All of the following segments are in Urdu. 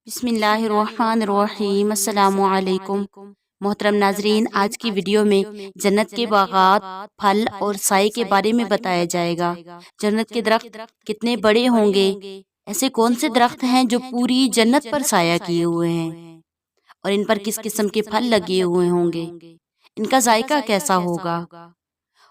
بسم اللہ الرحمن الرحیم۔ السلام علیکم محترم ناظرین، آج کی ویڈیو میں جنت کے باغات، پھل اور سائے کے بارے میں بتایا جائے گا۔ جنت کے درخت کتنے بڑے ہوں گے، ایسے کون سے درخت ہیں جو پوری جنت پر سایہ کیے ہوئے ہیں، اور ان پر کس قسم کے پھل لگے ہوئے ہوں گے، ان کا ذائقہ کیسا ہوگا،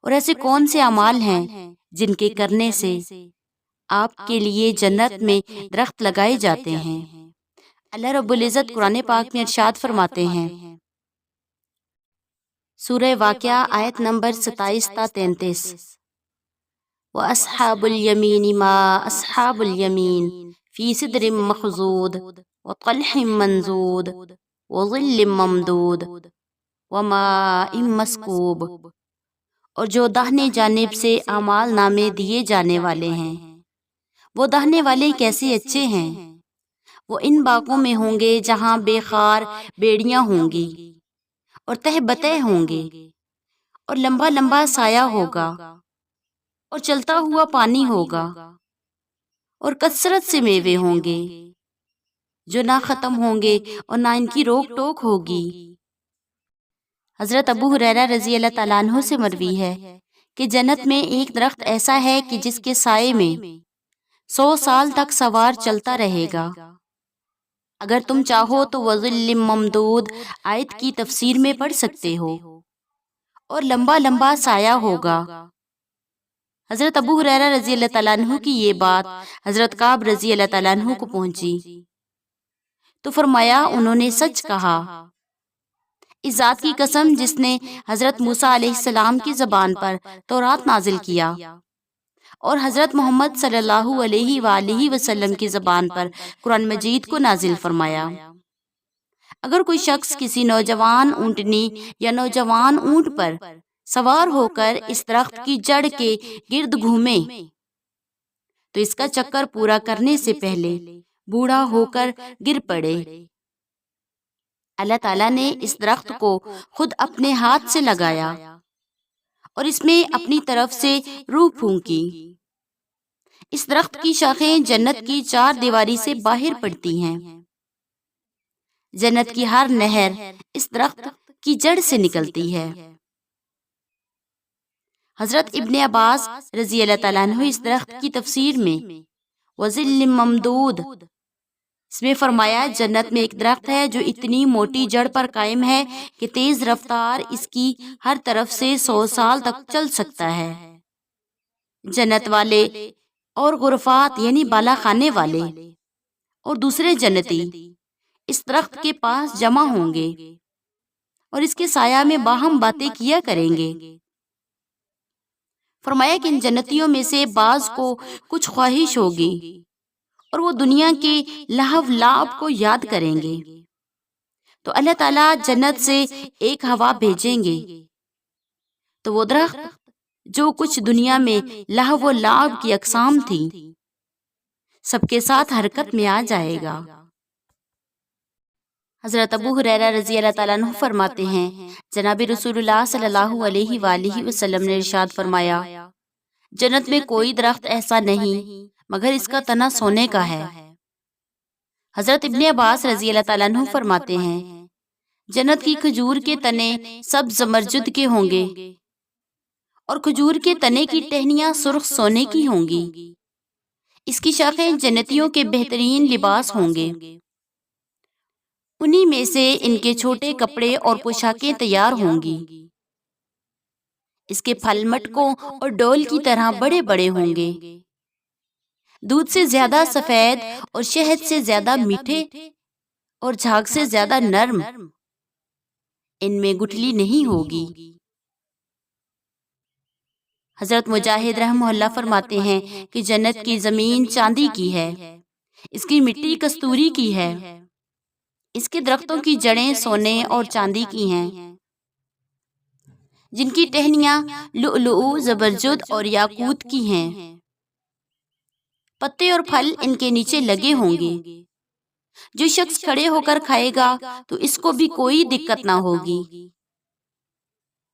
اور ایسے کون سے اعمال ہیں جن کے کرنے سے آپ کے لیے جنت میں درخت لگائے جاتے ہیں۔ اللہ رب العزت قرآن پاک میں ارشاد فرماتے ہیں، سورہ واقعہ آیت نمبر 27 تا 33، وَأَصْحَابُ الْيَمِينِ مَا أَصْحَابُ الْيَمِينِ فِي سِدْرٍ مَّخْضُودٍ وَطَلْحٍ مَّنضُودٍ وَظِلٍّ مَّمْدُودٍ وَمَاءٍ مَّسْكُوبٍ، اور جو داہنے جانب سے اعمال نامے دیے جانے والے ہیں، وہ داہنے والے کیسے اچھے ہیں۔ وہ ان باغوں میں ہوں گے جہاں بے خار بیڑیاں ہوں گی اور تہ بتہ ہوں گے، اور لمبا لمبا سایہ ہوگا، اور چلتا ہوا پانی ہوگا، اور کثرت سے میوے ہوں گے جو نہ ختم ہوں گے اور نہ ان کی روک ٹوک ہوگی۔ حضرت ابو ہریرہ رضی اللہ تعالیٰ عنہ سے مروی ہے کہ جنت میں ایک درخت ایسا ہے کہ جس کے سائے میں 100 سال تک سوار چلتا رہے گا۔ اگر تم چاہو تو وَظِلٍّ مَّمْدُودٍ آیت کی تفسیر میں پڑھ سکتے ہو، اور لمبا لمبا سایہ ہوگا۔ حضرت ابو ہریرہ رضی اللہ تعالیٰ عنہ کی یہ بات حضرت کعب رضی اللہ تعالیٰ عنہ کو پہنچی تو فرمایا، انہوں نے سچ کہا، اس ذات کی قسم جس نے حضرت موسیٰ علیہ السلام کی زبان پر تورات نازل کیا اور حضرت محمد صلی اللہ علیہ وآلہ وسلم کی زبان پر قرآن مجید کو نازل فرمایا۔ اگر کوئی شخص کسی نوجوان اونٹنی یا نوجوان اونٹ پر سوار ہو کر اس درخت کی جڑ کے گرد گھومے تو اس کا چکر پورا کرنے سے پہلے بوڑھا ہو کر گر پڑے، اللہ تعالیٰ نے اس درخت کو خود اپنے ہاتھ سے لگایا اور اس میں اپنی طرف سے روح پھونکی۔ اس درخت کی شاخیں جنت کی 4 دیواری سے باہر پڑتی ہیں۔ جنت کی ہر نہر اس درخت کی جڑ سے نکلتی ہے۔ حضرت ابن عباس رضی اللہ تعالیٰ عنہ اس درخت کی تفسیر میں وَظِلٍّ مَّمْدُودٍ، اس میں فرمایا، جنت میں ایک درخت ہے جو اتنی موٹی جڑ پر قائم ہے کہ تیز رفتار اس کی ہر طرف سے 100 سال تک چل سکتا ہے۔ جنت والے اور غرفات یعنی بالا خانے والے اور دوسرے جنتی اس درخت کے پاس جمع ہوں گے اور اس کے سایہ میں باہم باتیں کیا کریں گے۔ فرمایا کہ ان جنتیوں میں سے بعض کو کچھ خواہش ہوگی اور وہ دنیا کے لہو لعب کو یاد کریں گے، تو اللہ تعالیٰ جنت سے ایک ہوا بھیجیں گے تو وہ درخت جو کچھ دنیا میں لہو و لعب کی اقسام تھی سب کے ساتھ حرکت میں آ جائے گا۔ حضرت ابو ہریرہ رضی اللہ تعالیٰ عنہ فرماتے ہیں، جناب رسول اللہ صلی اللہ علیہ وآلہ وسلم نے ارشاد فرمایا، جنت میں کوئی درخت ایسا نہیں مگر اس کا تنا سونے کا ہے۔ حضرت ابن عباس رضی اللہ تعالیٰ عنہ فرماتے ہیں، جنت کی کھجور کے تنے سبز زمرجد کے ہوں گے اور کھجور کے تنے کی ٹہنیاں سرخ سونے کی ہوں گی۔ اس کی شاخیں جنتیوں کے بہترین لباس ہوں گے، انہی میں سے ان کے چھوٹے کپڑے اور پوشاکیں تیار ہوں گی۔ اس کے پھل مٹکوں اور ڈول کی طرح بڑے بڑے ہوں گے، دودھ سے زیادہ سفید اور شہد سے زیادہ میٹھے اور جھاگ سے زیادہ نرم، ان میں گٹھلی نہیں ہوگی۔ حضرت مجاہد رحمہ اللہ فرماتے ہیں کہ جنت کی زمین چاندی کی ہے، اس کی مٹی کستوری کی ہے، اس کے درختوں کی جڑیں سونے اور چاندی کی ہیں، جن کی ٹہنیاں لؤلؤ، زبرجد اور یاقوت کی ہیں، پتے اور پھل ان کے نیچے لگے ہوں گے۔ جو شخص کھڑے ہو کر کھائے گا تو اس کو بھی کوئی دقت نہ ہوگی،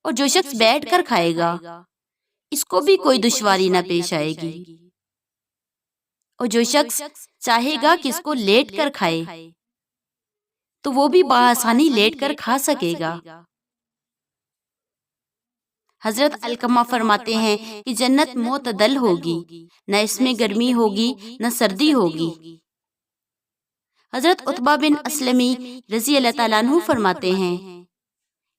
اور جو شخص بیٹھ کر کھائے گا اس کو بھی کوئی دشواری نہ پیش آئے گی، اور جو شخص چاہے گا کہ اس کو لیٹ کر کھائے تو وہ بھی بآسانی لیٹ کر کھا سکے گا۔ حضرت علقمہ فرماتے ہیں کہ جنت معتدل ہوگی، نہ اس میں گرمی ہوگی نہ سردی ہوگی۔ حضرت عتبہ بن اسلمی رضی اللہ تعالیٰ عنہ فرماتے ہیں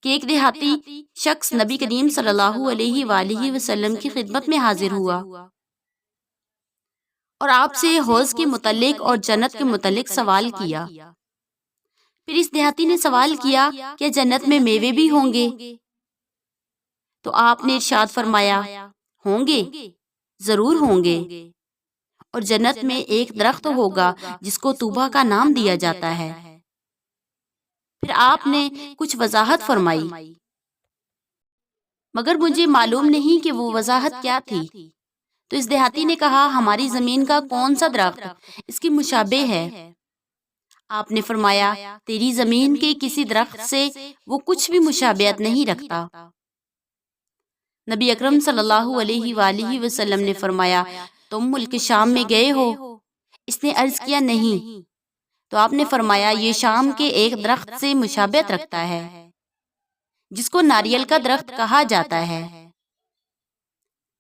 کہ ایک دیہاتی شخص نبی کریم صلی اللہ علیہ وآلہ وسلم کی خدمت میں حاضر ہوا اور آپ سے حوض کے متعلق اور جنت کے متعلق سوال کیا۔ پھر اس دیہاتی نے سوال کیا کہ جنت میں میوے بھی ہوں گے؟ تو آپ نے ارشاد فرمایا ہوں گے، ضرور ہوں گے، اور جنت میں ایک درخت ہوگا جس کو طوبیٰ کا نام دیا جاتا ہے۔ پھر آپ نے کچھ وضاحت فرمائی، مگر مجھے معلوم نہیں کہ وہ وضاحت کیا تھی۔ تو اس دیہاتی نے کہا ہماری زمین کا کون سا درخت اس کی مشابہ ہے؟ آپ نے فرمایا تیری زمین کے کسی درخت سے وہ کچھ بھی مشابہت نہیں رکھتا۔ نبی اکرم صلی اللہ علیہ وآلہ وسلم نے فرمایا تم ملک شام میں گئے ہو؟ اس نے عرض کیا نہیں۔ تو آپ نے فرمایا یہ شام کے ایک درخت سے مشابہت رکھتا ہے جس کو ناریل کا درخت کہا جاتا ہے۔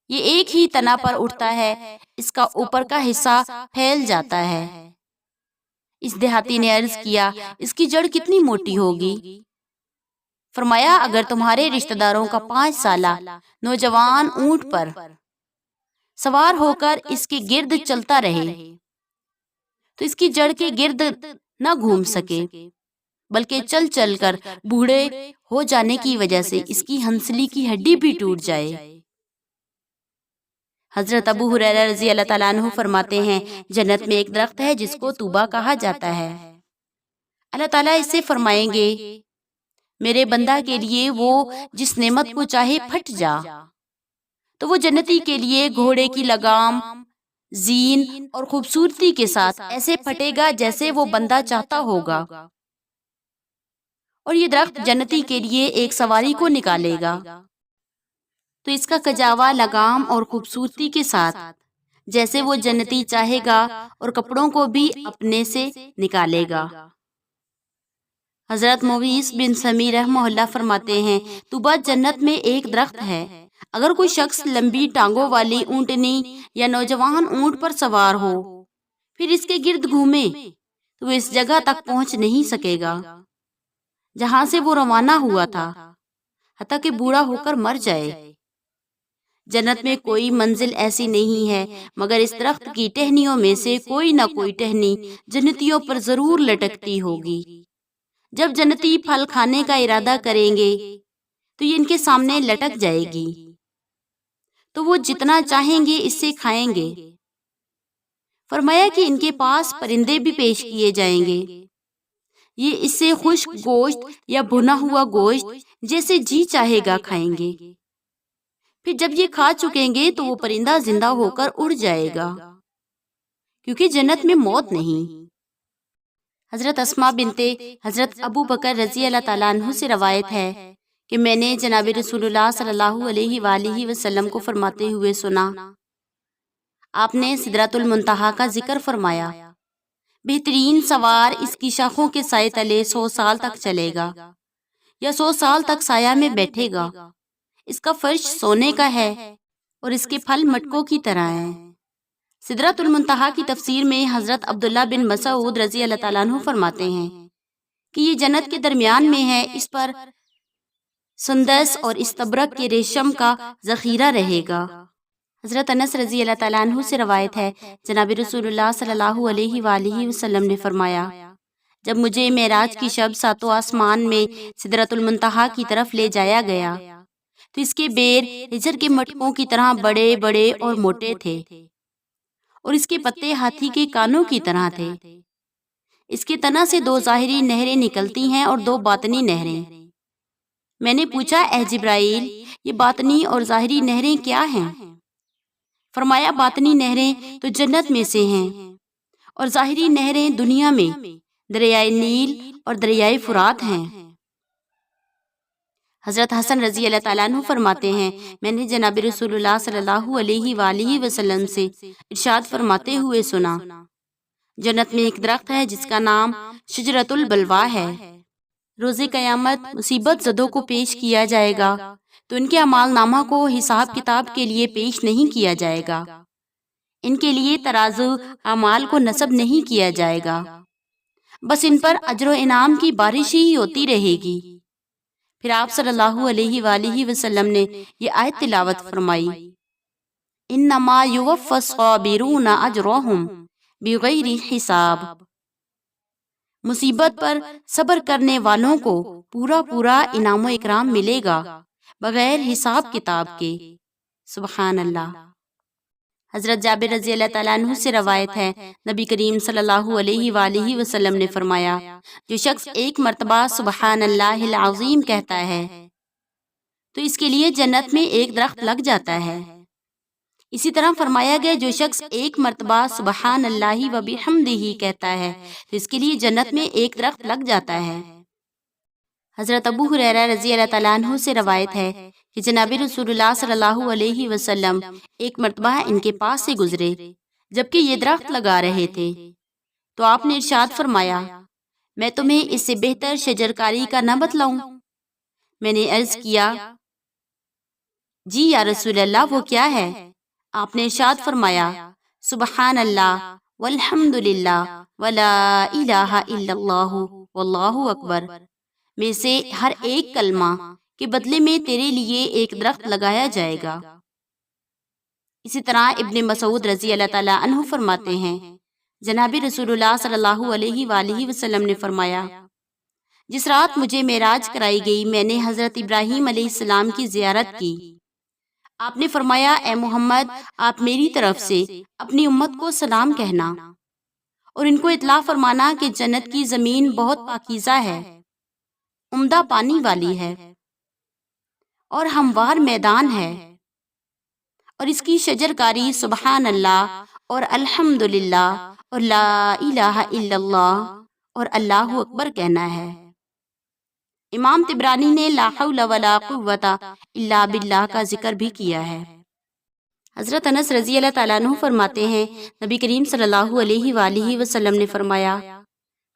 یہ ایک ہی تنا پر اٹھتا ہے، اس کا اوپر کا حصہ پھیل جاتا ہے۔ اس دیہاتی نے عرض کیا اس کی جڑ کتنی موٹی ہوگی؟ فرمایا اگر تمہارے رشتہ داروں کا 5 سالہ نوجوان اونٹ پر سوار ہو کر اس کے گرد چلتا رہے تو اس کی جڑ کے گرد نہ گھوم سکے، بلکہ چل چل کر بوڑھے ہو جانے کی وجہ سے اس کی ہنسلی کی ہڈی بھی ٹوٹ جائے۔ حضرت ابو ہریرہ رضی اللہ تعالیٰ عنہ فرماتے ہیں جنت میں ایک درخت ہے جس کو طوبیٰ کہا جاتا ہے۔ اللہ تعالیٰ اس سے فرمائیں گے میرے بندہ کے لیے وہ جس نعمت کو چاہے پھٹ جا، تو وہ جنتی کے لیے گھوڑے کی لگام، زین اور خوبصورتی کے ساتھ ایسے پھٹے گا جیسے وہ بندہ چاہتا ہوگا، اور یہ درخت جنتی کے لیے ایک سواری کو نکالے گا تو اس کا کجاوا لگام اور خوبصورتی کے ساتھ جیسے وہ جنتی چاہے گا اور کپڑوں کو بھی اپنے سے نکالے گا۔ حضرت مویس بن سمی رحمہ اللہ فرماتے ہیں طوبیٰ جنت میں ایک درخت ہے، اگر کوئی شخص لمبی ٹانگوں والی اونٹنی یا نوجوان اونٹ پر سوار ہو پھر اس کے گرد گھومے تو وہ اس جگہ تک پہنچ نہیں سکے گا جہاں سے وہ روانہ ہوا تھا، حتیٰ کہ بوڑھا ہو کر مر جائے۔ جنت میں کوئی منزل ایسی نہیں ہے مگر اس درخت کی ٹہنیوں میں سے کوئی نہ کوئی ٹہنی جنتیوں پر ضرور لٹکتی ہوگی۔ جب جنتی پھل کھانے کا ارادہ کریں گے تو یہ ان کے سامنے لٹک جائے گی، تو وہ جتنا چاہیں گے اس سے کھائیں گے۔ فرمایا کہ ان کے پاس پرندے بھی پیش کیے جائیں گے، یہ اس سے خشک گوشت یا بھنا ہوا گوشت جیسے جی چاہے گا کھائیں گے۔ پھر جب یہ کھا چکیں گے تو وہ پرندہ زندہ ہو کر اڑ جائے گا، کیونکہ جنت میں موت نہیں۔ حضرت اسماء بنت حضرت ابو بکر رضی اللہ تعالیٰ عنہ سے روایت ہے کہ میں نے جناب رسول اللہ صلی اللہ علیہ وآلہ وسلم کو فرماتے ہوئے سنا، آپ نے سدرۃ المنتہا کا ذکر فرمایا، بہترین سوار اس کی شاخوں کے سائے تلے 100 سال تک چلے گا یا 100 سال تک سایہ میں بیٹھے گا، اس کا فرش سونے کا ہے اور اس کے پھل مٹکوں کی طرح ہیں۔ سدرۃ المنتہا کی تفسیر میں حضرت عبداللہ بن مسعود رضی اللہ تعالیٰ عنہ فرماتے ہیں کہ یہ جنت کے درمیان میں ہے، اس پر سندس اور استبرق کے ریشم کا ذخیرہ رہے گا۔ حضرت انس رضی اللہ تعالیٰ عنہ سے روایت ہے جناب رسول اللہ صلی اللہ علیہ وآلہ وسلم نے فرمایا جب مجھے معراج کی شب ساتوں آسمان میں سدرۃ المنتہا کی طرف لے جایا گیا تو اس کے بیر ہجر کے مٹکوں کی طرح بڑے بڑے اور موٹے تھے اور اس کے پتے ہاتھی کے کانوں کی طرح تھے۔ اس کے تنا سے 2 ظاہری نہریں نکلتی ہیں اور 2 باطنی نہریں۔ میں نے پوچھا اے جبرائیل یہ باطنی اور ظاہری نہریں کیا ہیں؟ فرمایا باطنی نہریں تو جنت میں سے ہیں اور ظاہری نہریں دنیا میں دریائے نیل اور دریائے فرات ہیں۔ حضرت حسن رضی اللہ تعالیٰ عنہ فرماتے ہیں میں نے جناب رسول اللہ صلی اللہ علیہ وآلہ وسلم سے ارشاد فرماتے ہوئے سنا جنت میں ایک درخت ہے جس کا نام شجرۃ البلوا ہے۔ روز قیامت مصیبت زدوں کو پیش کیا جائے گا تو ان کے اعمال نامہ کو حساب کتاب کے لیے پیش نہیں کیا جائے گا، ان کے لیے ترازو اعمال کو نصب نہیں کیا جائے گا، بس ان پر اجر و انعام کی بارش ہی ہوتی رہے گی۔ پھر آپ صلی اللہ علیہ وآلہ وسلم نے یہ آیت تلاوت فرمائی، انما یوفی الصابرون اجرہم بغیر حساب، مصیبت پر صبر کرنے والوں کو پورا انعام و اکرام ملے گا بغیر حساب کتاب کے۔ سبحان اللہ۔ حضرت جابر رضی اللہ تعالیٰ عنہ سے روایت ہے، نبی کریم صلی اللہ علیہ وآلہ وسلم نے فرمایا، جو شخص ایک مرتبہ سبحان اللہ العظیم کہتا ہے تو اس کے لیے جنت میں ایک درخت لگ جاتا ہے۔ اسی طرح فرمایا گیا جو شخص ایک مرتبہ سبحان اللہ و بحمدہ کہتا ہے تو اس کے لیے جنت میں ایک درخت لگ جاتا ہے۔ حضرت ابو ہریرہ رضی اللہ تعالیٰ عنہ سے روایت ہے کہ جناب رسول اللہ صلی اللہ علیہ وسلم ایک مرتبہ ان کے پاس سے گزرے جبکہ یہ درخت لگا رہے تھے، تو آپ نے ارشاد فرمایا، میں تمہیں اس سے بہتر شجرکاری کا نہ بتلاؤں؟ میں نے عرض کیا، جی یا رسول اللہ، وہ کیا ہے؟ آپ نے ارشاد فرمایا، سبحان اللہ والحمد للہ ولا الہ الا اللہ واللہ اکبر، میں سے ہر ایک کلمہ کے بدلے میں تیرے لیے ایک درخت لگایا جائے گا۔ اسی طرح ابن مسعود رضی اللہ تعالیٰ عنہ فرماتے ہیں، جناب رسول اللہ صلی اللہ علیہ وآلہ وسلم نے فرمایا، جس رات مجھے معراج کرائی گئی میں نے حضرت ابراہیم علیہ السلام کی زیارت کی۔ آپ نے فرمایا، اے محمد، آپ میری طرف سے اپنی امت کو سلام کہنا اور ان کو اطلاع فرمانا کہ جنت کی زمین بہت پاکیزہ ہے، عمدہ پانی والی ہے اور ہموار میدان ہے، اور اس کی شجرکاری سبحان اللہ اور الحمد للہ اور لا الہ الا اللہ اور اللہ اکبر کہنا ہے۔ امام طبرانی نے لا حول ولا قوت الا باللہ کا ذکر بھی کیا ہے۔ حضرت انس رضی اللہ تعالیٰ عنہ فرماتے ہیں، نبی کریم صلی اللہ علیہ وآلہ وسلم نے فرمایا،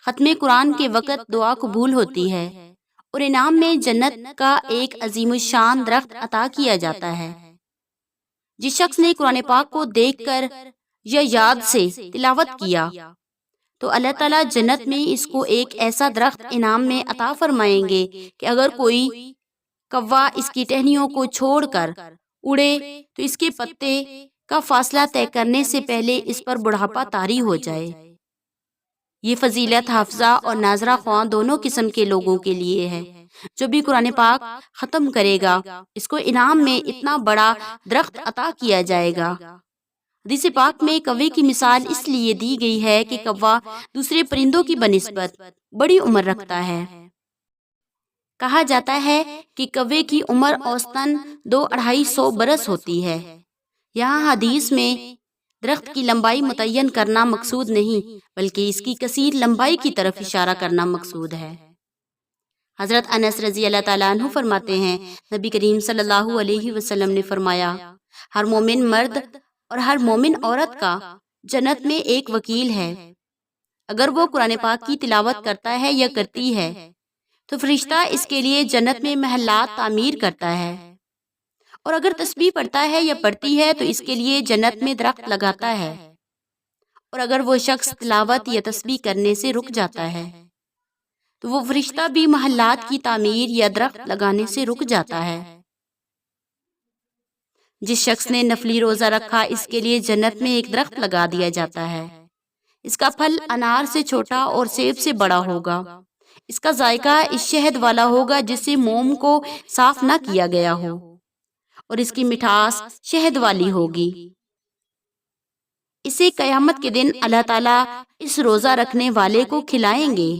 ختم قرآن کے وقت دعا قبول ہوتی ہے اور انعام میں جنت کا ایک عظیم الشان درخت عطا کیا جاتا ہے۔ جس شخص نے قرآن پاک کو دیکھ کر یا یاد سے تلاوت کیا تو اللہ تعالیٰ جنت میں اس کو ایک ایسا درخت انعام میں عطا فرمائیں گے کہ اگر کوئی کوا اس کی ٹہنیوں کو چھوڑ کر اڑے تو اس کے پتے کا فاصلہ طے کرنے سے پہلے اس پر بڑھاپا طاری ہو جائے۔ یہ فضیلت حافظہ اور ناظرہ خواہ دونوں قسم کے لوگوں کے لیے ہے۔ جو بھی قرآن پاک ختم کرے گا اس کو انعام میں اتنا بڑا درخت عطا کیا جائے گا۔ حدیث پاک میں کوے کی مثال اس لیے دی گئی ہے کہ کوا دوسرے پرندوں کی بنسبت بڑی عمر رکھتا ہے۔ کہا جاتا ہے کہ کوے کی عمر اوسطاً 200-250 برس ہوتی ہے۔ یہاں حدیث میں درخت کی لمبائی متعین کرنا مقصود نہیں بلکہ اس کی کثیر لمبائی کی طرف اشارہ کرنا مقصود ہے۔ حضرت انس رضی اللہ تعالیٰ عنہ فرماتے ہیں، نبی کریم صلی اللہ علیہ وسلم نے فرمایا، ہر مومن مرد اور ہر مومن عورت کا جنت میں ایک وکیل ہے۔ اگر وہ قرآن پاک کی تلاوت کرتا ہے یا کرتی ہے تو فرشتہ اس کے لیے جنت میں محلات تعمیر کرتا ہے، اور اگر تسبیح پڑھتا ہے یا پڑھتی ہے تو اس کے لیے جنت میں درخت لگاتا ہے، اور اگر وہ شخص تلاوت یا تسبیح کرنے سے رک جاتا ہے تو وہ فرشتہ بھی محلات کی تعمیر یا درخت لگانے سے رک جاتا ہے۔ جس شخص نے نفلی روزہ رکھا اس کے لیے جنت میں ایک درخت لگا دیا جاتا ہے۔ اس کا پھل انار سے چھوٹا اور سیب سے بڑا ہوگا۔ اس کا ذائقہ اس شہد والا ہوگا جس سے موم کو صاف نہ کیا گیا ہو، اور اس کی مٹھاس شہد والی ہوگی۔ اسے قیامت کے دن اللہ تعالیٰ اس روزہ رکھنے والے کو کھلائیں گے۔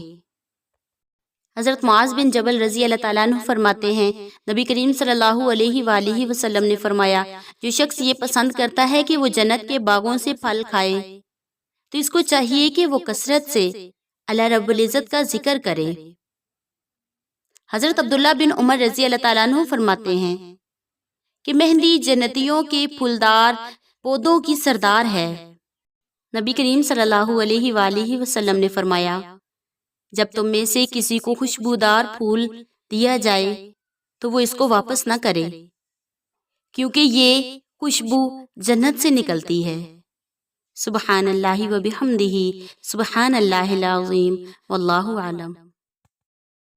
حضرت معاذ بن جبل رضی اللہ تعالیٰ عنہ فرماتے ہیں، نبی کریم صلی اللہ علیہ وآلہ وسلم نے فرمایا، جو شخص یہ پسند کرتا ہے کہ وہ جنت کے باغوں سے پھل کھائے تو اس کو چاہیے کہ وہ کثرت سے اللہ رب العزت کا ذکر کرے۔ حضرت عبداللہ بن عمر رضی اللہ تعالیٰ عنہ فرماتے ہیں کہ مہندی جنتیوں کے پھولدار پودوں کی سردار ہے۔ نبی کریم صلی اللہ علیہ وآلہ وسلم نے فرمایا، جب تم میں سے کسی کو خوشبودار پھول دیا جائے تو وہ اس کو واپس نہ کرے، کیونکہ یہ خوشبو جنت سے نکلتی ہے۔ سبحان اللہ و بحمدہ، سبحان اللہ العظیم، واللہ اعلم۔